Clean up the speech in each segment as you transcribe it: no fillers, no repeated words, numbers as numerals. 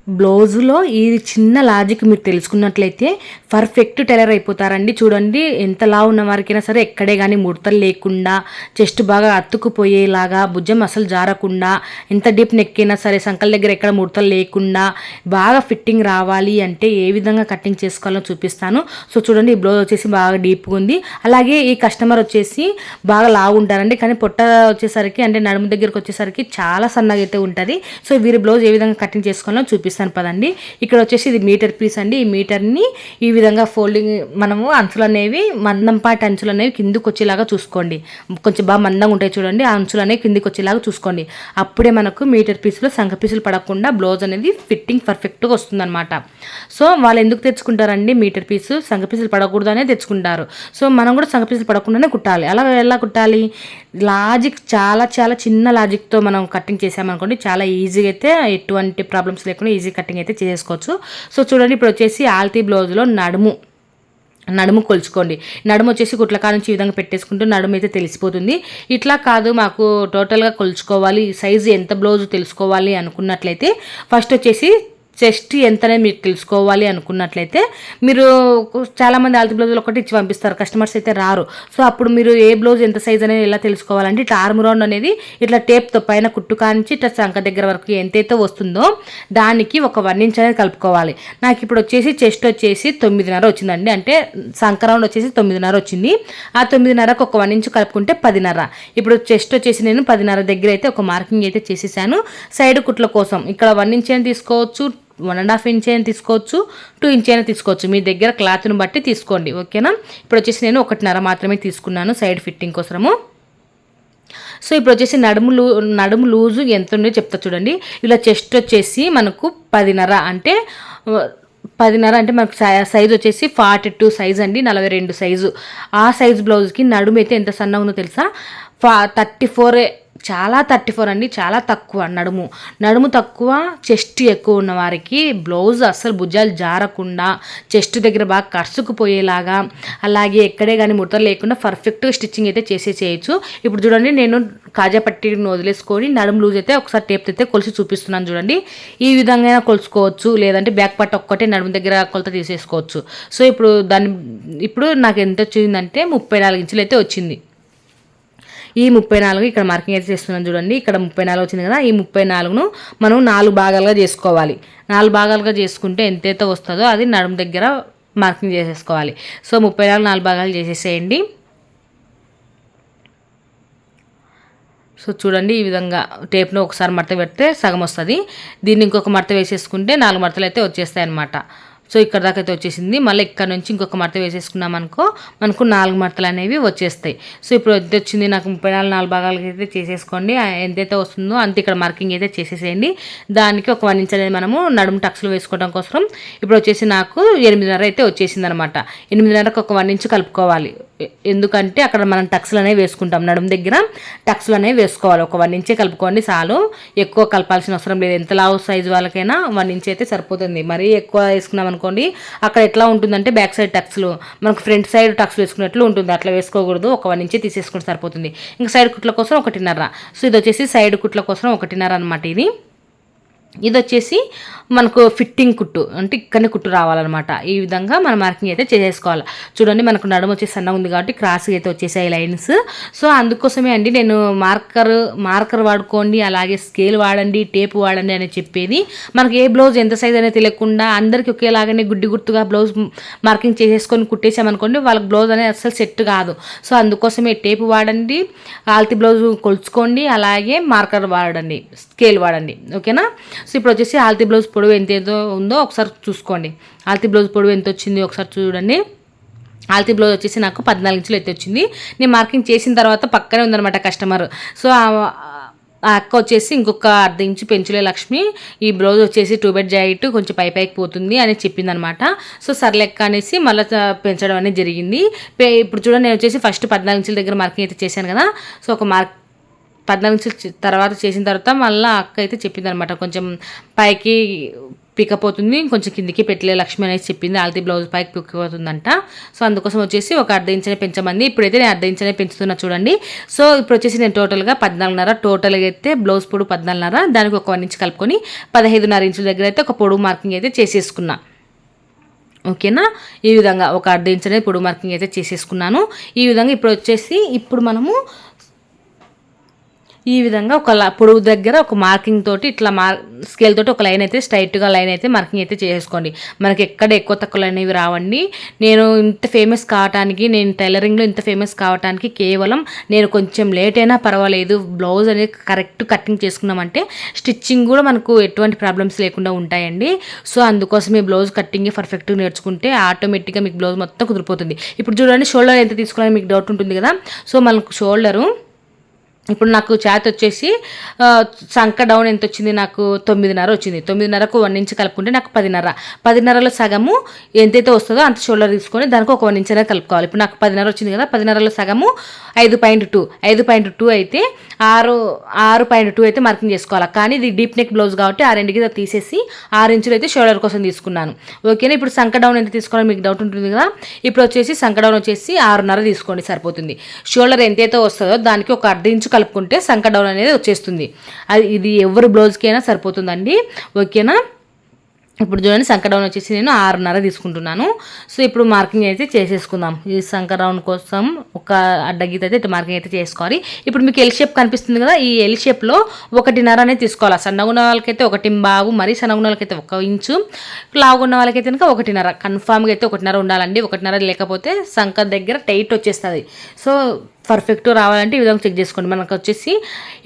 బ్లౌజులో ఈ చిన్న లాజిక్ మీరు తెలుసుకున్నట్లయితే పర్ఫెక్ట్ టైలర్ అయిపోతారండి. చూడండి, ఎంతలా ఉన్న వారికైనా సరే ఎక్కడే కానీ ముడతలు లేకుండా, చెస్ట్ బాగా అతుక్కుపోయేలాగా, భుజం అసలు జారకుండా, ఎంత డీప్ నెక్ అయినా సరే సంకల దగ్గర ఎక్కడ ముడతలు లేకుండా బాగా ఫిట్టింగ్ రావాలి అంటే ఏ విధంగా కటింగ్ చేసుకోవాలో చూపిస్తాను. సో చూడండి, ఈ బ్లౌజ్ వచ్చేసి బాగా డీప్గా ఉంది. అలాగే ఈ కస్టమర్ వచ్చేసి బాగా లావు ఉంటారండి, కానీ పొట్ట వచ్చేసరికి అంటే నడుము దగ్గరకు వచ్చేసరికి చాలా సన్నగా అయితే ఉంటుంది. సో వీరి బ్లౌజ్ ఏ విధంగా కటింగ్ చేసుకోవాలో చూపిస్తాను పదండి. ఇక్కడ వచ్చేసి ఇది మీటర్ పీస్ అండి. ఈ మీటర్ని ఈ విధంగా ఫోల్డింగ్ మనము అంచులు అనేవి మందంపాటి అంచులు అనేవి కిందికి వచ్చేలాగా చూసుకోండి. కొంచెం బాగా మందంగా ఉంటాయి చూడండి, ఆ అంచులు అనేవి కిందికి వచ్చేలాగా చూసుకోండి. అప్పుడే మనకు మీటర్ పీసులో సంఖ పీసులు పడకుండా బ్లౌజ్ అనేది ఫిట్టింగ్ పర్ఫెక్ట్గా వస్తుందన్నమాట. సో వాళ్ళు ఎందుకు తెచ్చుకుంటారండి, మీటర్ పీసు సంఖ పీసులు పడకూడదనే తెచ్చుకుంటారు. సో మనం కూడా సంఖ పీసులు పడకుండానే కుట్టాలి. అలా ఎలా కుట్టాలి? లాజిక్ చాలా చాలా చిన్న లాజిక్తో మనం కటింగ్ చేసామనుకోండి, చాలా ఈజీగా అయితే ఎటువంటి ప్రాబ్లమ్స్ లేకుండా ఈజీ కటింగ్ అయితే చేసుకోవచ్చు. సో చూడండి, ఇప్పుడు వచ్చేసి ఆల్తీ బ్లౌజ్లో నడుము కొలుచుకోండి. నడుము వచ్చేసి కుట్లకా నుంచి ఈ విధంగా పెట్టేసుకుంటూ నడుము అయితే తెలిసిపోతుంది. ఇట్లా కాదు, మాకు టోటల్గా కొలుచుకోవాలి, సైజు ఎంత బ్లౌజ్ తెలుసుకోవాలి అనుకున్నట్లయితే ఫస్ట్ వచ్చేసి చెస్ట్ ఎంతనే మీరు తెలుసుకోవాలి అనుకున్నట్లయితే మీరు చాలామంది ఆల్తీ బ్లౌజులు ఒకటి ఇచ్చి పంపిస్తారు, కస్టమర్స్ అయితే రారు. సో అప్పుడు మీరు ఏ బ్లౌజ్ ఎంత సైజ్ అనేది ఎలా తెలుసుకోవాలంటే ఇట్లా ఆర్మ్ రౌండ్ అనేది ఇట్లా టేప్తో పైన కుట్టు కానించి ఇట్లా సంక దగ్గర వరకు ఎంతైతే వస్తుందో దానికి ఒక 1 ఇంచ్ అనేది కలుపుకోవాలి. నాకు ఇప్పుడు వచ్చేసి చెస్ట్ వచ్చేసి 9.5 వచ్చిందండి, అంటే సంక రౌండ్ వచ్చేసి 9.5 వచ్చింది. ఆ 9.5కు ఒక 1 ఇంచ్ కలుపుకుంటే 10.5. ఇప్పుడు చెస్ట్ వచ్చేసి నేను 10.5 దగ్గర అయితే ఒక మార్కింగ్ అయితే చేసేసాను. సైడ్ కుట్ల కోసం ఇక్కడ 1 ఇంచ్ అని తీసుకోవచ్చు, 1.5 ఇంచ్ అయినా తీసుకోవచ్చు, 2 ఇంచ్ అయినా తీసుకోవచ్చు, మీ దగ్గర క్లాత్ని బట్టి తీసుకోండి. ఓకేనా? ఇప్పుడు వచ్చేసి నేను 1.5 మాత్రమే తీసుకున్నాను సైడ్ ఫిట్టింగ్ కోసము. సో ఇప్పుడు వచ్చేసి నడుము లూజు ఎంత ఉందో చెప్తా చూడండి. ఇలా చెస్ట్ వచ్చేసి మనకు 10.5 అంటే 10.5 అంటే మనకు సైజు వచ్చేసి 42 సైజ్ అండి, 42 సైజు. ఆ సైజ్ బ్లౌజ్కి నడుము అయితే ఎంత సన్నగా ఉందో తెలుసా? 34. చాలా 34 అండి, చాలా తక్కువ నడుము తక్కువ, చెస్ట్ ఎక్కువ ఉన్న వారికి బ్లౌజ్ అస్సలు భుజాలు జారకుండా, చెస్ట్ దగ్గర బాగా కరుసుకుపోయేలాగా, అలాగే ఎక్కడే కానీ ముడతలు లేకుండా పర్ఫెక్ట్గా స్టిచ్చింగ్ అయితే చేయొచ్చు. ఇప్పుడు చూడండి, నేను కాజా పట్టీని వదిలేసుకొని నడుము లూజ్ అయితే ఒకసారి టేప్ అయితే కొలిసి చూపిస్తున్నాను చూడండి. ఈ విధంగా కొలుసుకోవచ్చు, లేదంటే బ్యాక్ పట్ట ఒక్కటే నడుము దగ్గర కొలత తీసేసుకోవచ్చు. సో ఇప్పుడు నాకు ఎంత వచ్చిందంటే 34 ఇంచులు అయితే వచ్చింది. ఈ 34 ఇక్కడ మార్కింగ్ అయితే చేస్తున్నాను చూడండి. ఇక్కడ 34 వచ్చింది కదా, ఈ 34ను మనం 4 భాగాలుగా చేసుకోవాలి. 4 భాగాలుగా చేసుకుంటే ఎంతైతే వస్తుందో అది నడుము దగ్గర మార్కింగ్ చేసేసుకోవాలి. సో 34 4 భాగాలు చేసేసేయండి. సో చూడండి, ఈ విధంగా టేప్ను ఒకసారి మడత పెడితే సగం వస్తుంది. దీన్ని ఇంకొక మడత వేసేసుకుంటే 4 మడతలు అయితే వచ్చేస్తాయి అన్నమాట. సో ఇక్కడ దాకా అయితే వచ్చేసింది. మళ్ళీ ఇక్కడ నుంచి ఇంకొక మడత వేసేసుకున్నాం అనుకో, మనకు 4 మడతలు అనేవి వచ్చేస్తాయి. సో ఇప్పుడు ఎంత వచ్చింది నాకు 34 4 భాగాలకి అయితే చేసేసుకోండి. ఎంతైతే వస్తుందో అంత ఇక్కడ మార్కింగ్ అయితే చేసేసేయండి. దానికి ఒక 1 ఇంచ్ అనేది మనము నడుము టక్స్లు వేసుకోవడం కోసం ఇప్పుడు వచ్చేసి నాకు 8.5 అయితే వచ్చేసింది అనమాట. 8.5కు ఒక 1 ఇంచ్ కలుపుకోవాలి. ఎందుకంటే అక్కడ మనం టక్స్లు అనేవి వేసుకుంటాం, నడుము దగ్గర టక్స్లు అనేవి వేసుకోవాలి. ఒక 1 ఇంచే కలుపుకోండి చాలు, ఎక్కువ కలపాల్సిన అవసరం లేదు. ఎంత లావు సైజు వాళ్ళకైనా 1 ఇంచ్ అయితే సరిపోతుంది. మరీ ఎక్కువ వేసుకున్నాం అనుకోండి, అక్కడ ఎట్లా ఉంటుందంటే బ్యాక్ సైడ్ టక్స్లు మనకు ఫ్రంట్ సైడ్ టక్స్ వేసుకున్నట్లు ఉంటుంది. అట్లా వేసుకోకూడదు, ఒక 1 ఇంచే తీసేసుకుంటే సరిపోతుంది. ఇంకా సైడ్ కుట్ల కోసం 1.5. సో ఇది వచ్చేసి సైడ్ కుట్ల కోసం 1.5 అనమాట. ఇది వచ్చేసి మనకు ఫిట్టింగ్ కుట్టు, అంటే ఇక్కడనే కుట్టు రావాలన్నమాట. ఈ విధంగా మనం మార్కింగ్ అయితే చేసేసుకోవాలి. చూడండి, మనకు నడుము వచ్చేసి సన్నగా ఉంది కాబట్టి క్రాస్గా అయితే వచ్చేసాయి లైన్స్. సో అందుకోసమే అండి నేను మార్కర్ వాడుకోండి, అలాగే స్కేల్ వాడండి, టేప్ వాడండి అని చెప్పేది. మనకు ఏ బ్లౌజ్ ఎంత సైజ్ అనేది తెలియకుండా అందరికీ ఒకేలాగానే గుర్తుగా బ్లౌజ్ మార్కింగ్ చేసేసుకొని కుట్టేసామనుకోండి, వాళ్ళకి బ్లౌజ్ అనేది అస్సలు సెట్ కాదు. సో అందుకోసమే టేప్ వాడండి, ఆల్తీ బ్లౌజ్ కొలుచుకోండి, అలాగే మార్కర్ వాడండి, స్కేల్ వాడండి. ఓకేనా? సో ఇప్పుడు వచ్చేసి ఆల్తీ బ్లౌజ్ పొడవు ఎంత ఉందో ఒకసారి చూసుకోండి. ఆల్తీ బ్లౌజ్ పొడవు ఎంత వచ్చింది ఒకసారి చూడండి. ఆల్తీ బ్లౌజ్ వచ్చేసి నాకు 14 ఇంచులు అయితే వచ్చింది. నేను మార్కింగ్ చేసిన తర్వాత పక్కనే ఉందన్నమాట కస్టమర్. సో ఆ అక్క వచ్చేసి ఇంకొక 1/2 ఇంచు పెంచులే లక్ష్మి, ఈ బ్లౌజ్ వచ్చేసి 2 బెడ్ జాయిట్ కొంచెం పైకి పోతుంది అని చెప్పిందనమాట. సో సర్లెక్క అనేసి మళ్ళీ పెంచడం అనేది జరిగింది. ఇప్పుడు చూడండి, నేను వచ్చేసి ఫస్ట్ 14 ఇంచుల దగ్గర మార్కింగ్ అయితే చేశాను కదా. సో ఒక 14 ఇంచుల తర్వాత చేసిన తర్వాత మళ్ళీ అక్క అయితే చెప్పింది అనమాట, కొంచెం పైకి పిక్కపోతుంది, కొంచెం కిందికి పెట్టలే లక్ష్మి అనేది చెప్పింది, ఆల్తీ బ్లౌజ్ పైకి పిక్కపోతుందంట. సో అందుకోసం వచ్చేసి ఒక అర్ధ ఇంచనే పెంచమంది. ఇప్పుడైతే నేను అర్ధ ఇంచనే పెంచుతున్నా చూడండి. సో ఇప్పుడు వచ్చేసి నేను టోటల్గా 14.5, టోటల్గా అయితే బ్లౌజ్ పొడవు 14.5, దానికి ఒక 1 ఇంచ్ కలుపుకొని 15.5 ఇంచుల దగ్గర అయితే ఒక పొడవు మార్కింగ్ అయితే చేసేసుకున్నా. ఓకేనా, ఈ విధంగా ఒక అర్ధ ఇంచ్ అనేది పొడవు మార్కింగ్ అయితే చేసేసుకున్నాను. ఈ విధంగా ఇప్పుడు మనము ఈ విధంగా ఒక పొడవు దగ్గర ఒక మార్కింగ్ తోటి ఇట్లా స్కేల్ తోటి ఒక లైన్ అయితే స్ట్రైట్గా లైన్ అయితే మార్కింగ్ అయితే చేసుకోండి. మనకి ఎక్కడ ఎక్కువ తక్కువ అనేవి రావండి. నేను ఇంత ఫేమస్ కావటానికి, నేను టైలరింగ్లో ఇంత ఫేమస్ కావటానికి కేవలం నేను కొంచెం లేట్ అయినా పర్వాలేదు, బ్లౌజ్ అనేది కరెక్ట్ కటింగ్ చేసుకున్నామంటే స్టిచ్చింగ్ కూడా మనకు ఎటువంటి ప్రాబ్లమ్స్ లేకుండా ఉంటాయండి. సో అందుకోసం ఈ బ్లౌజ్ కటింగ్ పర్ఫెక్ట్గా నేర్చుకుంటే ఆటోమేటిక్గా మీకు బ్లౌజ్ మొత్తం కుదిరిపోతుంది. ఇప్పుడు చూడండి, షోల్డర్ ఎంత తీసుకోవాలని మీకు డౌట్ ఉంటుంది కదా. సో మనకు షోల్డరు ఇప్పుడు నాకు చేతి వచ్చేసి సంక డౌన్ ఎంత వచ్చింది, నాకు 9.5 వచ్చింది. 9.5కు 1 ఇంచ్ కలుపుకుంటే నాకు 10.5. 10.5లో సగము ఎంతైతే వస్తుందో అంత షోల్డర్ తీసుకొని దానికి ఒక 1 ఇంచ్ అనేది కలుపుకోవాలి. ఇప్పుడు నాకు 10.5 వచ్చింది కదా, 10.5లో సగము 5.2. 5.2 అయితే 6.2 అయితే మార్కింగ్ చేసుకోవాలి. కానీ ఇది డీప్ నెక్ బ్లౌజ్ కాబట్టి ఆ రెండుకి తీసేసి 6 ఇంచులు అయితే షోల్డర్ కోసం తీసుకున్నాను. ఓకేనా, ఇప్పుడు సంక డౌన్ ఎంత తీసుకోవాలో మీకు డౌట్ ఉంటుంది కదా. ఇప్పుడు వచ్చేసి సంక డౌన్ వచ్చేసి 6.5 తీసుకోండి, సరిపోతుంది. షోల్డర్ ఎంతైతే వస్తుందో దానికి ఒక అర్ధ ఇంచు కలుపుకుంటే సంక డౌన్ అనేది వచ్చేస్తుంది. ఇది ఎవరి బ్లౌజ్కి అయినా సరిపోతుందండి. ఓకేనా, ఇప్పుడు చూడండి సంక డౌన్ వచ్చేసి నేను 6.5 తీసుకుంటున్నాను. సో ఇప్పుడు మార్కింగ్ అయితే చేసేసుకుందాం. ఈ సంక డౌన్ కోసం ఒక అడ్డగీత అయితే మార్కింగ్ అయితే చేసుకోవాలి. ఇప్పుడు మీకు ఎల్ షేప్ కనిపిస్తుంది కదా, ఈ ఎల్ షేప్లో 1.5 అనేది తీసుకోవాలి. సన్నగున్న వాళ్ళకైతే 1.5, మరీ సన్నగున్న వాళ్ళకైతే 1 ఇంచు, లావుగున్న వాళ్ళకైతే కనుక 1.5. కన్ఫామ్గా అయితే 1.5 ఉండాలండి. 1.5 లేకపోతే సంక దగ్గర టైట్ వచ్చేస్తుంది. సో పర్ఫెక్ట్ రావాలంటే ఈ విధంగా చెక్ చేసుకోండి. మనకు వచ్చేసి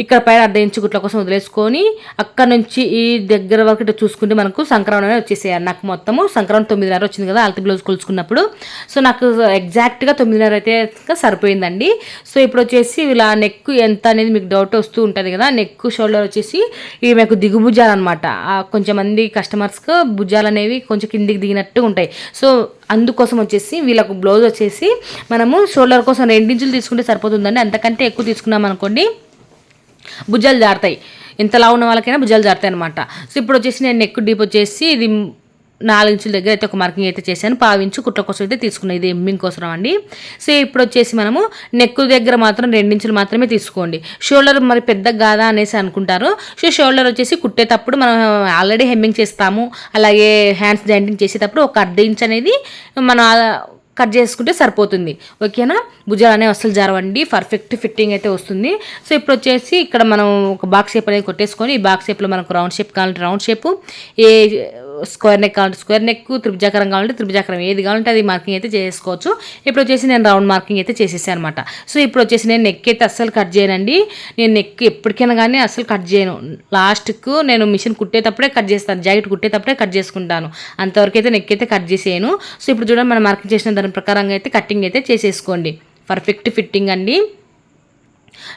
ఇక్కడ పైన అర్ధ ఇంచు గుట్ల కోసం వదిలేసుకొని అక్కడ నుంచి ఈ దగ్గర వరకు ఇట్లా చూసుకుంటే మనకు సంక్రమణ అనేది వచ్చేసేయాలి. నాకు మొత్తము సంక్రమణ 9.5 వచ్చింది కదా ఆల్తీ బ్లౌజ్ కొలుచుకున్నప్పుడు. సో నాకు ఎగ్జాక్ట్గా 9.5 అయితే సరిపోయిందండి. సో ఇప్పుడు వచ్చేసి ఇలా నెక్ ఎంత అనేది మీకు డౌట్ వస్తూ ఉంటుంది కదా. నెక్ షోల్డర్ వచ్చేసి ఇవి మీకు దిగు భుజాలు అనమాట. కొంచెం మంది కస్టమర్స్కి భుజాలు అనేవి కొంచెం కిందికి దిగినట్టు ఉంటాయి. సో అందుకోసం వచ్చేసి వీళ్ళకు బ్లౌజ్ వచ్చేసి మనము షోల్డర్ కోసం 2 ఇంచులు తీసుకుంటే సరిపోతుందండి. అంతకంటే ఎక్కువ తీసుకున్నాం అనుకోండి భుజాలు జారుతాయి. ఎంతలా ఉన్న వాళ్ళకైనా భుజాలు జారుతాయి అనమాట. సో ఇప్పుడు వచ్చేసి నేను నెక్ డీప్ వచ్చేసి ఇది 4 ఇంచుల దగ్గర అయితే ఒక మార్కింగ్ అయితే చేశాను. 1/2 ఇంచు కుట్ల కోసం అయితే తీసుకున్నాను, ఇది ఎమ్మింగ్ కోసం అండి. సో ఇప్పుడు వచ్చేసి మనము నెక్ దగ్గర మాత్రం 2 ఇంచులు మాత్రమే తీసుకోండి. షోల్డర్ మరి పెద్దగా కాదా అనేసి అనుకుంటారు. సో షోల్డర్ వచ్చేసి కుట్టేటప్పుడు మనం ఆల్రెడీ హెమ్మింగ్ చేస్తాము, అలాగే హ్యాండ్స్ జాయింటింగ్ చేసేటప్పుడు ఒక అర్ధ ఇంచ్ అనేది మనం కట్ చేసుకుంటే సరిపోతుంది. ఓకేనా, భుజాలు అనేవి అస్సలు జారవండి, పర్ఫెక్ట్ ఫిట్టింగ్ అయితే వస్తుంది. సో ఇప్పుడు వచ్చేసి ఇక్కడ మనం ఒక బాక్స్ షేప్ అనేది కొట్టేసుకొని ఈ బాక్స్ షేప్లో మనకు రౌండ్ షేప్ కావాలంటే రౌండ్ షేపు, ఏ స్క్వేర్ నెక్ కావాలంటే స్క్వేర్ నెక్, త్రిభుజాకారం కావాలంటే త్రిభుజాకారం, ఏది కావాలంటే అది మార్కింగ్ అయితే చేసుకోవచ్చు. ఇప్పుడు వచ్చేసి నేను రౌండ్ మార్కింగ్ అయితే చేసేసాను అనమాట. సో ఇప్పుడు వచ్చేసి నేను నెక్ అయితే అస్సలు కట్ చేయనండి. నేను నెక్ ఎప్పటికైనా కానీ అస్సలు కట్ చేయను. లాస్ట్కు నేను మిషన్ కుట్టేటప్పుడే కట్ చేస్తాను, జాకెట్ కుట్టేటప్పుడే కట్ చేసుకుంటాను. అంతవరకు అయితే నెక్ అయితే కట్ చేసేయను. సో ఇప్పుడు చూడండి మనం మార్కింగ్ చేసిన దాని ప్రకారంగా అయితే కటింగ్ అయితే చేసేసుకోండి. పర్ఫెక్ట్ ఫిట్టింగ్ అండి.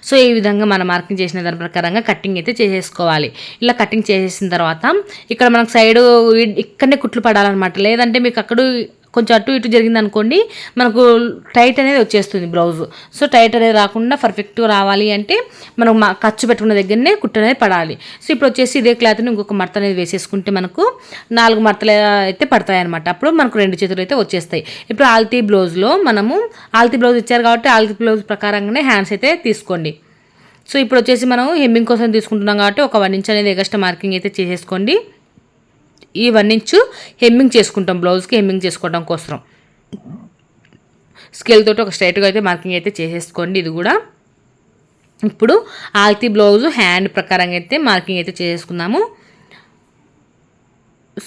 సో ఈ విధంగా మనం మార్కింగ్ చేసిన దాని ప్రకారంగా కటింగ్ అయితే చేసేసుకోవాలి. ఇలా కటింగ్ చేసేసిన తర్వాత ఇక్కడ మనకు సైడ్ ఇక్కడనే కుట్లు పడాలన్నమాట. లేదంటే మీకు అక్కడ కొంచెం అటు ఇటు జరిగింది అనుకోండి మనకు టైట్ అనేది వచ్చేస్తుంది బ్లౌజ్. సో టైట్ అనేది రాకుండా పర్ఫెక్ట్గా రావాలి అంటే మనం ఖర్చు పెట్టుకున్న దగ్గరనే కుట్టు అనేది పడాలి. సో ఇప్పుడు వచ్చేసి ఇదే క్లాత్ని ఇంకొక మడత అనేది వేసేసుకుంటే మనకు 4 మడతలు అయితే పడతాయి అనమాట. అప్పుడు మనకు 2 చేతులు అయితే వచ్చేస్తాయి. ఇప్పుడు ఆల్తీ బ్లౌజ్లో మనము ఆల్తీ బ్లౌజ్ ఇచ్చారు కాబట్టి ఆల్తీ బ్లౌజ్ ప్రకారంగానే హ్యాండ్స్ అయితే తీసుకోండి. సో ఇప్పుడు వచ్చేసి మనం హెమ్మింగ్ కోసం తీసుకుంటున్నాం కాబట్టి ఒక 1 ఇంచ్ అనేది ఎగస్ట్రా మార్కింగ్ అయితే చేసేసుకోండి. ఈ 1 ఇంచు హెమ్మింగ్ చేసుకుంటాం, బ్లౌజ్కి హెమ్మింగ్ చేసుకోవడం కోసం స్కేల్ తోటి ఒక స్ట్రైట్గా అయితే మార్కింగ్ అయితే చేసేసుకోండి. ఇది కూడా ఇప్పుడు ఆల్తీ బ్లౌజ్ హ్యాండ్ ప్రకారంగా అయితే మార్కింగ్ అయితే చేసేసుకుందాము.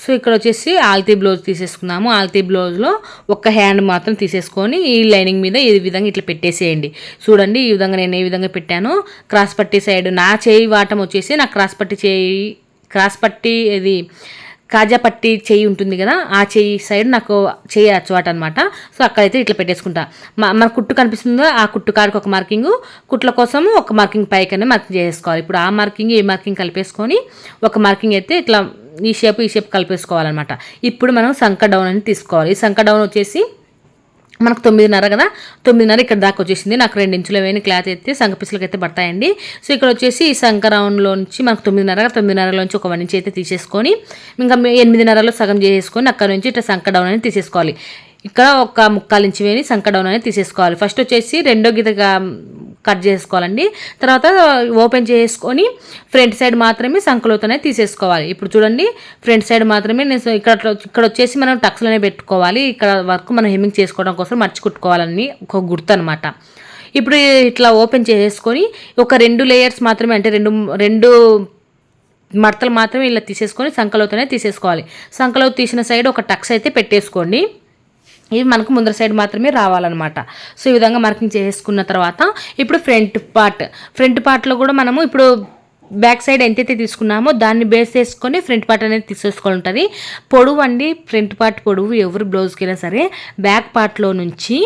సో ఇక్కడ వచ్చేసి ఆల్తీ బ్లౌజ్ తీసేసుకున్నాము. ఆల్తీ బ్లౌజ్లో ఒక హ్యాండ్ మాత్రం తీసేసుకొని ఈ లైనింగ్ మీద ఈ విధంగా ఇట్లా పెట్టేసేయండి. చూడండి ఈ విధంగా నేను ఏ విధంగా పెట్టాను. క్రాస్ పట్టి సైడ్ నా చేయి వాటం వచ్చేసి నా క్రాస్ పట్టి ఇది కాజా పట్టి చెయ్యి ఉంటుంది కదా, ఆ చెయ్యి సైడ్ నాకు చెయ్యి అచ్చవాట అనమాట. సో అక్కడైతే ఇట్లా పెట్టేసుకుంటా. మన కుట్టు కనిపిస్తుందో ఆ కుట్టు కాడికి ఒక మార్కింగ్, కుట్ల కోసం ఒక మార్కింగ్ పైకనే మార్కింగ్ చేసుకోవాలి. ఇప్పుడు ఆ మార్కింగ్ ఈ మార్కింగ్ కలిపేసుకొని ఒక మార్కింగ్ అయితే ఇట్లా ఈ షేప్ కలిపేసుకోవాలన్నమాట. ఇప్పుడు మనం సంక డౌన్ అని తీసుకోవాలి. ఈ సంక డౌన్ వచ్చేసి మనకు 9:30 కదా, 9:30 ఇక్కడ దాకా వచ్చేసింది. నాకు 2 ఇంచుల వేని క్లాత్ అయితే సంక పీసులకు అయితే పడతాయండి. సో ఇక్కడ వచ్చేసి ఈ సంక రౌండ్లోంచి మనకు 9:30లోంచి ఒక 1 ఇంచ్ అయితే తీసేసుకొని ఇంకా 8:30లో సగం చేసేసుకొని అక్కడ నుంచి ఇట్లా సంక డౌన్ అనేది తీసేసుకోవాలి. ఇక్కడ ఒక 1/4 ఇంచు వేని సంక డౌన్ అనేది తీసేసుకోవాలి. ఫస్ట్ వచ్చేసి రెండో గీతగా కట్ చేసుకోవాలండి. తర్వాత ఓపెన్ చేసుకొని ఫ్రంట్ సైడ్ మాత్రమే సంకలోతోనే తీసేసుకోవాలి. ఇప్పుడు చూడండి, ఫ్రంట్ సైడ్ మాత్రమే నేను ఇక్కడ వచ్చేసి మనం టక్స్లు అనేవి పెట్టుకోవాలి. ఇక్కడ వరకు మనం హెమ్మింగ్ చేసుకోవడం కోసం మర్చి కుట్టుకోవాలని ఒక గుర్తు అనమాట. ఇప్పుడు ఇట్లా ఓపెన్ చేసేసుకొని ఒక 2 లేయర్స్ మాత్రమే, అంటే రెండు మడతలు మాత్రమే ఇలా తీసేసుకొని సంకలోతోనే తీసేసుకోవాలి. సంకలో తీసిన సైడ్ ఒక టక్స్ అయితే పెట్టేసుకోండి. ఇది మనకు ముందర సైడ్ మాత్రమే రావాలన్నమాట. సో ఈ విధంగా మార్కింగ్ చేసుకున్న తర్వాత ఇప్పుడు ఫ్రంట్ పార్ట్లో కూడా మనము ఇప్పుడు బ్యాక్ సైడ్ ఎంతైతే తీసుకున్నామో దాన్ని బేస్ చేసుకొని ఫ్రంట్ పార్ట్ అనేది తీసేసుకోవాలి ఉంటుంది. పొడవు అండి, ఫ్రంట్ పార్ట్ పొడవు ఎవరు బ్లౌజ్కి అయినా సరే బ్యాక్ పార్ట్లో నుంచి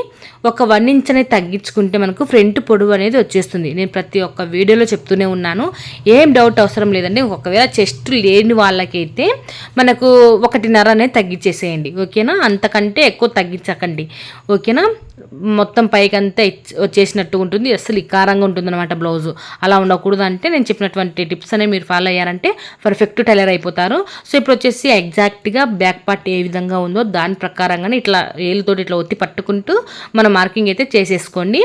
ఒక 1 ఇంచ్ అనేది తగ్గించుకుంటే మనకు ఫ్రంట్ పొడవు అనేది వచ్చేస్తుంది. నేను ప్రతి ఒక్క వీడియోలో చెప్తూనే ఉన్నాను, ఏం డౌట్ అవసరం లేదండి. ఒకవేళ చెస్ట్ లేని వాళ్ళకైతే మనకు 1.5 అనేది తగ్గించేసేయండి, ఓకేనా. అంతకంటే ఎక్కువ తగ్గించకండి, ఓకేనా. మొత్తం పైకంతా వచ్చేసినట్టు ఉంటుంది, అసలు ఇకారంగా ఉంటుంది అనమాట బ్లౌజు. అలా ఉండకూడదు అంటే నేను చెప్పినటువంటి టిప్స్ అనేవి మీరు ఫాలో అయ్యారంటే పర్ఫెక్ట్ టైలర్ అయిపోతారు. సో ఇప్పుడు వచ్చేసి ఎగ్జాక్ట్గా బ్యాక్ పార్ట్ ఏ విధంగా ఉందో దాని ప్రకారంగానే ఇట్లా ఏళ్ళతోటి ఇట్లా ఒత్తి పట్టుకుంటూ మనం మార్కింగ్ అయితే చేసేసుకోండి.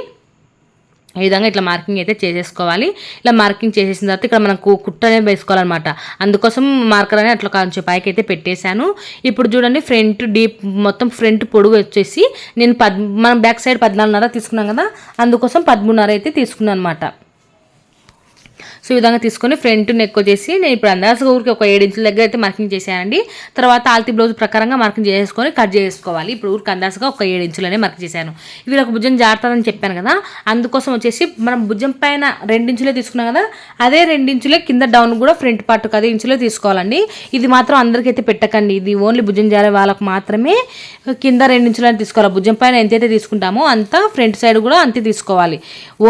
ఈ విధంగా ఇట్లా మార్కింగ్ అయితే చేసేసుకోవాలి. ఇలా మార్కింగ్ చేసేసిన తర్వాత ఇక్కడ మనం కుట్ట అనేది వేసుకోవాలన్నమాట. అందుకోసం మార్కర్ అనేది అట్లా కొంచెం పైకి అయితే పెట్టేశాను. ఇప్పుడు చూడండి, ఫ్రంట్ డీప్ మొత్తం ఫ్రంట్ పొడుగు వచ్చేసి నేను మనం బ్యాక్ సైడ్ 14.5 తీసుకున్నాం కదా, అందుకోసం 13.5 అయితే తీసుకున్నాను అనమాట. సో ఈ విధంగా తీసుకొని ఫ్రంట్ నెక్ వచ్చేసి నేను ఇప్పుడు అందాజగా ఊరికి ఒక 7 ఇంచుల దగ్గర అయితే మార్కింగ్ చేశానండి. తర్వాత ఆల్తీ బ్లౌజ్ ప్రకారంగా మార్కింగ్ చేసుకొని కట్ చేసుకోవాలి. ఇప్పుడు ఊరికి అందాజగా ఒక 7 ఇంచులనే మార్కింగ్ చేశాను. ఇవి ఒక భుజం జారుతుందని చెప్పాను కదా, అందుకోసం వచ్చేసి మనం భుజం పైన 2 ఇంచులే తీసుకున్నాం కదా, అదే 2 ఇంచులే కింద డౌన్ కూడా ఫ్రంట్ పార్ట్ 10 ఇంచులే తీసుకోవాలండి. ఇది మాత్రం అందరికైతే పెట్టకండి, ఇది ఓన్లీ భుజం జారే వాళ్ళకు మాత్రమే కింద 2 ఇంచులని తీసుకోవాలి. భుజం పైన ఎంతైతే తీసుకుంటామో అంత ఫ్రంట్ సైడ్ కూడా అంతే తీసుకోవాలి.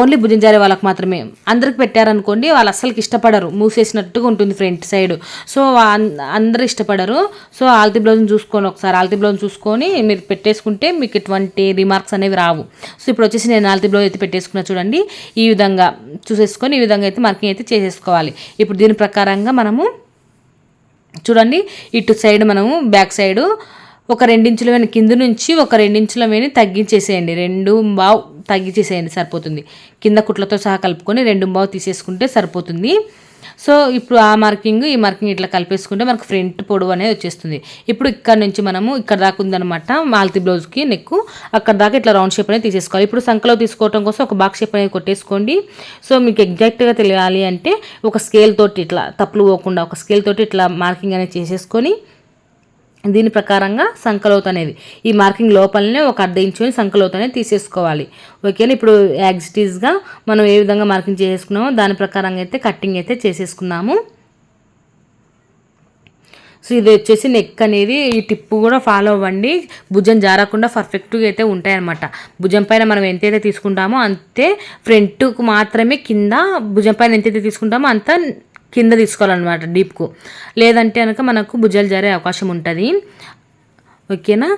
ఓన్లీ భుజం జారే వాళ్ళకి మాత్రమే. అందరికి పెట్టారనుకోండి వాళ్ళు అస్సలకి ఇష్టపడరు, మూసేసినట్టుగా ఉంటుంది ఫ్రంట్ సైడ్. సో అందరూ ఇష్టపడరు. సో ఆల్తీ బ్లౌజ్ని చూసుకొని ఒకసారి ఆల్తీ బ్లౌజ్ చూసుకొని మీరు పెట్టేసుకుంటే మీకు ఎటువంటి రిమార్క్స్ అనేవి రావు. సో ఇప్పుడు వచ్చేసి నేను ఆల్తీ బ్లౌజ్ అయితే పెట్టేసుకున్నా చూడండి. ఈ విధంగా చూసేసుకొని ఈ విధంగా అయితే మార్కింగ్ అయితే చేసేసుకోవాలి. ఇప్పుడు దీని ప్రకారంగా మనము చూడండి, ఇటు సైడ్ మనము బ్యాక్ సైడు ఒక 2 ఇంచుల వేని కింద నుంచి ఒక 2 ఇంచుల వేని తగ్గించేసేయండి. 2 తగ్గించేసేయండి సరిపోతుంది. కింద కుట్లతో సహా కలుపుకొని 2 తీసేసుకుంటే సరిపోతుంది. సో ఇప్పుడు ఈ మార్కింగ్ ఇట్లా కలిపేసుకుంటే మనకు ఫ్రంట్ పొడవు అనేది వచ్చేస్తుంది. ఇప్పుడు ఇక్కడ నుంచి మనము ఇక్కడ దాకా ఉందనమాట మాల్తీ బ్లౌజ్కి నెక్, అక్కడ దాకా ఇట్లా రౌండ్ షేప్ అనేది తీసేసుకోవాలి. ఇప్పుడు సంకలో తీసుకోవడం కోసం ఒక బాక్స్ షేప్ అనేది కొట్టేసుకోండి. సో మీకు ఎగ్జాక్ట్గా తెలియాలి అంటే ఒక స్కేల్ తోటి ఇట్లా తప్పులు పోకుండా ఒక స్కేల్ తోటి ఇట్లా మార్కింగ్ అనేది చేసేసుకొని దీని ప్రకారంగా సంకలోతు అనేది ఈ మార్కింగ్ లోపలనే ఒక 1/2 ఇంచు సంకలోతు అనేది తీసేసుకోవాలి, ఓకేనా. ఇప్పుడు యాక్సిటీస్గా మనం ఏ విధంగా మార్కింగ్ చేసుకున్నామో దాని ప్రకారంగా అయితే కట్టింగ్ అయితే చేసేసుకున్నాము. సో ఇది వచ్చేసి నెక్ అనేది ఈ టిప్ కూడా ఫాలో అవ్వండి, భుజం జారకుండా పర్ఫెక్ట్గా అయితే ఉంటాయన్నమాట. భుజం పైన మనం ఎంతైతే తీసుకుంటామో అంతే ఫ్రంట్కు మాత్రమే, కింద భుజం పైన ఎంతైతే తీసుకుంటామో అంత కింద తీసుకోవాలన్నమాట డీప్కు, లేదంటే కనుక మనకు భుజాలు జారే అవకాశం ఉంటుంది, ఓకేనా.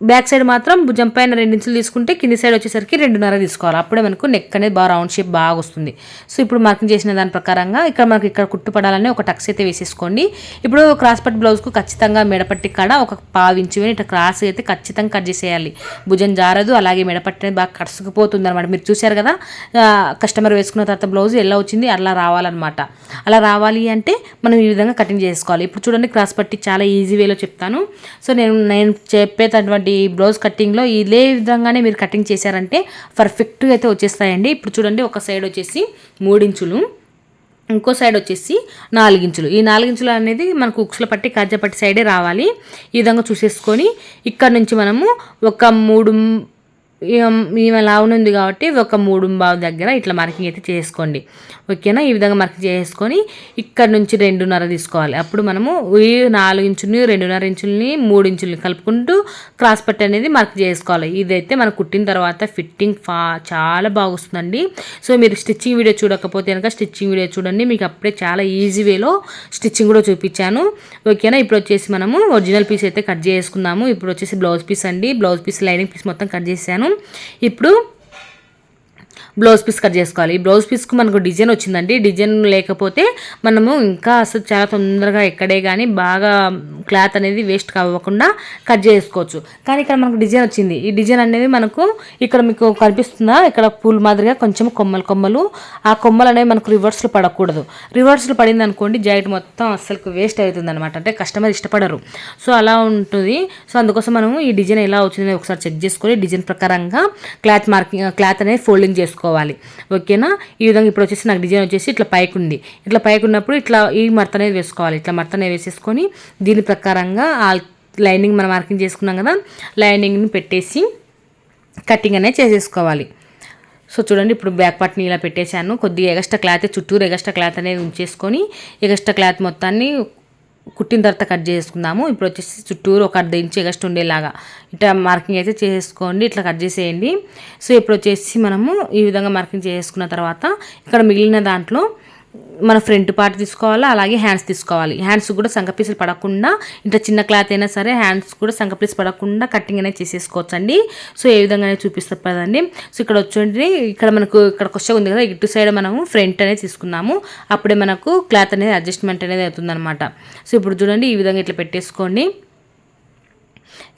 బ్యాక్ సైడ్ మాత్రం భుజం పైన 2 ఇంచులు తీసుకుంటే కింది సైడ్ వచ్చేసరికి 2.5 తీసుకోవాలి. అప్పుడే మనకు నెక్ అనేది బాగా రౌండ్ షేప్ బాగా వస్తుంది. సో ఇప్పుడు మార్కింగ్ చేసిన దాని ప్రకారంగా ఇక్కడ కుట్టు పడాలని ఒక టక్స్ అయితే వేసేసుకోండి. ఇప్పుడు క్రాస్ పట్టి బ్లౌజ్కు ఖచ్చితంగా మెడపట్టి కాడ ఒక 1/2 ఇంచు ఇట్లా క్రాస్ అయితే ఖచ్చితంగా కట్ చేసేయాలి. భుజం జారదు, అలాగే మెడపట్టి అనేది బాగా కడుసుకుపోతుంది అనమాట. మీరు చూశారు కదా, కస్టమర్ వేసుకున్న తర్వాత బ్లౌజ్ ఎలా వచ్చింది అలా రావాలన్నమాట. అలా రావాలి అంటే మనం ఈ విధంగా కటింగ్ చేసుకోవాలి. ఇప్పుడు చూడండి, క్రాస్ పట్టి చాలా ఈజీ వేలో చెప్తాను. సో నేను చెప్పేటటువంటి బ్లౌజ్ కటింగ్లో ఇదే విధంగానే మీరు కటింగ్ చేశారంటే పర్ఫెక్ట్గా అయితే వచ్చేస్తాయండి. ఇప్పుడు చూడండి, ఒక సైడ్ వచ్చేసి 3 ఇంచులు, ఇంకో సైడ్ వచ్చేసి 4 ఇంచులు. ఈ 4 ఇంచులు అనేది మనకు ఉక్సుల పట్టి కాజా పట్టి సైడే రావాలి. ఈ విధంగా చూసేసుకొని ఇక్కడ నుంచి మనము ఒక ఈమె లావున ఉంది కాబట్టి ఒక 3.5 దగ్గర ఇట్లా మార్కింగ్ అయితే చేసుకోండి. ఓకేనా, ఈ విధంగా మార్కింగ్ చేసుకొని ఇక్కడ నుంచి 2.5 తీసుకోవాలి. అప్పుడు మనము ఈ 4 ఇంచుల్ని 2.5 ఇంచుల్ని 3 ఇంచుల్ని కలుపుకుంటూ క్రాస్ పట్టి అనేది మార్క్ చేసుకోవాలి. ఇదైతే మనం కుట్టిన తర్వాత ఫిట్టింగ్ చాలా బాగా వస్తుందండి. సో మీరు స్టిచ్చింగ్ వీడియో చూడకపోతే కనుక స్టిచ్చింగ్ వీడియో చూడండి, మీకు అప్పుడే చాలా ఈజీ వేలో స్టిచ్చింగ్ కూడా చూపించాను. ఓకేనా, ఇప్పుడు వచ్చేసి మనము ఒరిజినల్ పీస్ అయితే కట్ చేసుకుందాము. ఇప్పుడు వచ్చేసి బ్లౌజ్ పీస్ అండి, బ్లౌజ్ పీస్ లైనింగ్ పీస్ మొత్తం కట్ చేశాను. ఇప్పుడు బ్లౌజ్ పీస్ కట్ చేసుకోవాలి. ఈ బ్లౌజ్ పీస్కు మనకు డిజైన్ వచ్చిందండి. డిజైన్ లేకపోతే మనము ఇంకా అసలు చాలా తొందరగా ఎక్కడే కానీ బాగా క్లాత్ అనేది వేస్ట్ కావకుండా కట్ చేసుకోవచ్చు. కానీ ఇక్కడ మనకు డిజైన్ వచ్చింది. ఈ డిజైన్ అనేది మనకు ఇక్కడ మీకు కనిపిస్తుందా, ఇక్కడ పూల్ మాదిరిగా కొంచెం కొమ్మలు, ఆ కొమ్మలు అనేవి మనకు రివర్స్లో పడకూడదు. రివర్స్లో పడింది అనుకోండి జాకెట్ మొత్తం అసలు వేస్ట్ అవుతుంది అనమాట. అంటే కస్టమర్ ఇష్టపడరు. సో అలా ఉంటుంది. సో అందుకోసం మనము ఈ డిజైన్ ఎలా వచ్చిందని ఒకసారి చెక్ చేసుకొని డిజైన్ ప్రకారంగా క్లాత్ అనేది ఫోల్డింగ్ చేసుకోవాలి. ఓకేనా, ఈ విధంగా ఇప్పుడు వచ్చేసి నాకు డిజైన్ వచ్చేసి ఇట్లా పైకి ఉంది. ఇట్లా పైకి ఉన్నప్పుడు ఇట్లా ఈ మడత అనేది వేసుకోవాలి. ఇట్లా మడత అనేది వేసేసుకొని దీని ప్రకారంగా ఆ లైనింగ్ మనం మార్కింగ్ చేసుకున్నాం కదా, లైనింగ్ని పెట్టేసి కటింగ్ అనేది చేసేసుకోవాలి. సో చూడండి, ఇప్పుడు బ్యాక్ పార్ట్ని ఇలా పెట్టేశాను. కొద్దిగా ఎగస్ట్రా క్లాత్ చుట్టూరు ఎగస్ట్రా క్లాత్ అనేది ఉంచేసుకొని ఎగస్ట్రా క్లాత్ మొత్తాన్ని కుట్టిన తర్వాత కట్ చేసుకుందాము. ఇప్పుడు వచ్చేసి చుట్టూరు ఒక 1/2 ఇంచు ఎగస్ట్ ఉండేలాగా ఇట్లా మార్కింగ్ అయితే చేసుకోండి. ఇట్లా కట్ చేసేయండి. సో ఇప్పుడు వచ్చేసి మనము ఈ విధంగా మార్కింగ్ చేసుకున్న తర్వాత ఇక్కడ మిగిలిన దాంట్లో మన ఫ్రంట్ పార్ట్ తీసుకోవాలి, అలాగే హ్యాండ్స్ తీసుకోవాలి. హ్యాండ్స్ కూడా సంక పీసులు పడకుండా, ఇంత చిన్న క్లాత్ అయినా సరే హ్యాండ్స్ కూడా సంక పీస్ పడకుండా కటింగ్ అనేది చేసేసుకోవచ్చు అండి. సో ఏ విధంగా అనేది చూపిస్తారు కదండి. సో ఇక్కడ వచ్చి ఇక్కడ మనకు ఇక్కడ క్వశ్చన్ ఉంది కదా, ఇటు సైడ్ మనము ఫ్రంట్ అనేది తీసుకున్నాము. అప్పుడే మనకు క్లాత్ అనేది అడ్జస్ట్మెంట్ అనేది అవుతుందన్నమాట. సో ఇప్పుడు చూడండి, ఈ విధంగా ఇట్లా పెట్టేసుకోండి.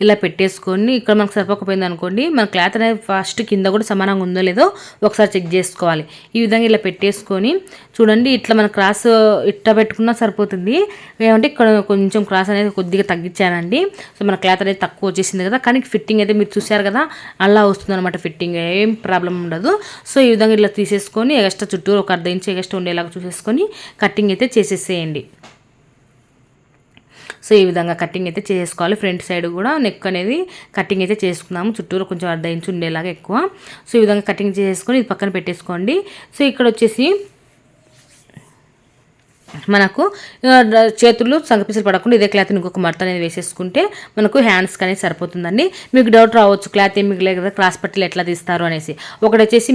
ఇలా పెట్టేసుకొని ఇక్కడ మనకు సరిపోకపోయింది అనుకోండి, మన క్లాత్ అనేది ఫస్ట్ కింద కూడా సమానంగా ఉందో లేదో ఒకసారి చెక్ చేసుకోవాలి. ఈ విధంగా ఇలా పెట్టేసుకొని చూడండి, ఇట్లా మన క్రాస్ ఇట్లా పెట్టుకున్నా సరిపోతుంది. ఏమంటే ఇక్కడ కొంచెం క్రాస్ అనేది కొద్దిగా తగ్గించానండి. సో మన క్లాత్ అనేది తక్కువ వచ్చేసింది కదా, కానీ ఫిట్టింగ్ అయితే మీరు చూసారు కదా అలా వస్తుంది అనమాట. ఫిట్టింగ్ ఏం ప్రాబ్లం ఉండదు. సో ఈ విధంగా ఇలా తీసేసుకొని ఎగస్ట్రా చుట్టూరు ఒక 1/2 ఇంచు ఎగస్ట్రా ఉండేలాగా చూసేసుకొని కటింగ్ అయితే చేసేసేయండి. సో ఈ విధంగా కటింగ్ అయితే చేసుకోవాలి. ఫ్రంట్ సైడ్ కూడా నెక్ అనేది కటింగ్ అయితే చేసుకున్నాము. చుట్టూరు కొంచెం 1/2 ఇంచు ఉండేలాగా ఎక్కువ. సో ఈ విధంగా కటింగ్ చేసుకొని ఇది పక్కన పెట్టేసుకోండి. సో ఇక్కడ వచ్చేసి మనకు చేతులు సంగపీసులు పడకుండా ఇదే క్లాత్ ఇంకొక మడత అనేది వేసేసుకుంటే మనకు హ్యాండ్స్ అనేది సరిపోతుందండి. మీకు డౌట్ రావచ్చు, క్లాత్ ఏమి మిగలేదు కదా, క్రాస్ పట్టీలు ఎట్లా తీస్తారు అనేసి. ఒకటి వచ్చేసి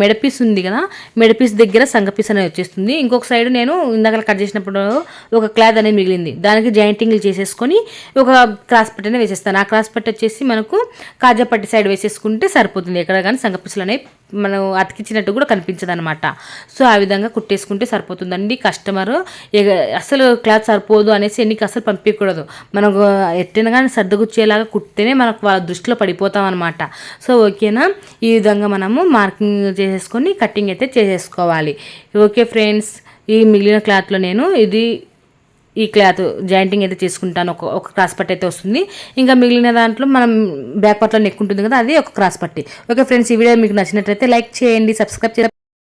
మెడపీస్ ఉంది కదా, మెడపీస్ దగ్గర సంగపీస్ అనేది వచ్చేస్తుంది. ఇంకొక సైడ్ నేను ఇందాక కట్ చేసినప్పుడు ఒక క్లాత్ అనేది మిగిలింది, దానికి జాయింటింగ్లు చేసేసుకొని ఒక క్రాస్ పట్టీ అనేది వేసేస్తాను. ఆ క్రాస్ పట్టీ వచ్చేసి మనకు కాజా పట్టి సైడ్ వేసేసుకుంటే సరిపోతుంది. ఎక్కడ కానీ సంగపీసులు అనేవి మనం అతికించినట్టు కూడా కనిపించదు అనమాట. సో ఆ విధంగా కుట్టేసుకుంటే సరిపోతుందండి. కస్టమర్ అసలు క్లాత్ సరిపోదు అనేసి ఎన్నికి అసలు పంపించకూడదు. మనకు ఎట్టైనా కానీ సర్దుగుచ్చేలాగా కుట్టితేనే మనకు వాళ్ళ దృష్టిలో పడిపోతాం అనమాట. సో ఓకేనా, ఈ విధంగా మనము మార్కింగ్ చేసేసుకొని కటింగ్ అయితే చేసేసుకోవాలి. ఓకే ఫ్రెండ్స్, ఈ మిగిలిన క్లాత్లో నేను ఈ క్లాత్ జాయింటింగ్ అయితే చేసుకుంటాను. ఒక క్రాస్ పట్టి అయితే వస్తుంది. ఇంకా మిగిలిన దాంట్లో మనం బ్యాక్ పార్ట్లో నెక్ ఉంటుంది కదా, అది ఒక క్రాస్ పట్టి. ఓకే ఫ్రెండ్స్, ఈ వీడియో మీకు నచ్చినట్లయితే లైక్ చేయండి, సబ్స్క్రైబ్ చేయండి.